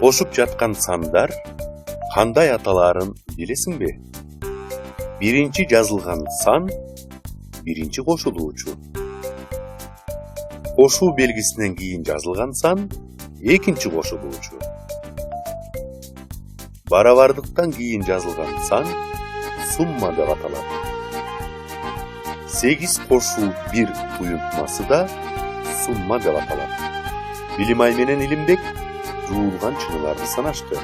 Кошуп жаткан сандар кандай аталарын билесиңби? Биринчи жазылган сан биринчи кошулуучу. Кошуу белгисинен кийин жазылган сан экинчи кошулуучу. Барабардыктан кийин жазылган сан сумма деп аталат. 8 кошуу 1 туюнтмасы да сумма деп аталат. Билимай менен Илимбек жуулган чыныларды санашты.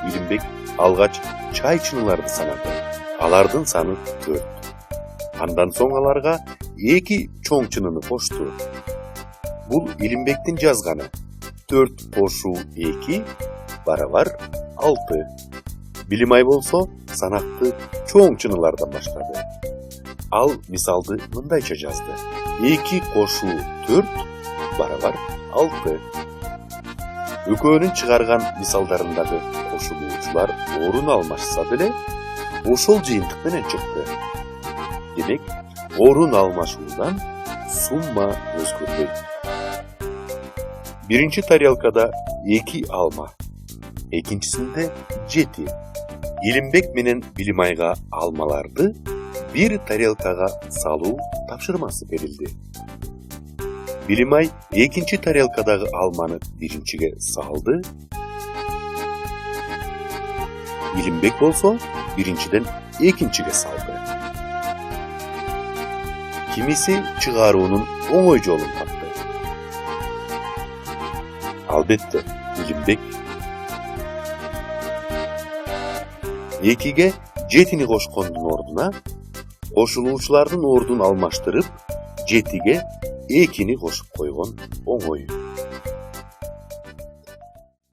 Илимбек алгач чай чыныларды санады. Алардын саны 4. Андан соң аларга 2 чоң чыныны кошту. Бул Илимбектин жазганы. 4 кошуу 2 барабар 6. Билимай болсо санакты чоң чынылардан баштады. Ал мисалды мындайча жазды. 2 кошуу 4 барабар 6. Экөөнүн чыгарган мисалдарындагы кошулуучулар орун алмашса деле, ошол жыйынтык менен чыкты. Демек, орун алмашуудан сумма өзгөрбөйт. Биринчи тарелкада 2 алма, экинчисинде 7. Илимбек менен Билимайга алмаларды бир тарелкага салуу тапшырмасы берилди. Билимай экинчи тарелкадагы алманы биринчиге салды. Илимбек болсо биринчиден экинчиге салды. Кимиси чыгаруунун оңой жолун тапты. Албетте, Илимбек 2ге 7-ни кошкондун ордуна кошулуучулардын ордун алмаштырып 7ге 2-ни кошуп койгон оңой.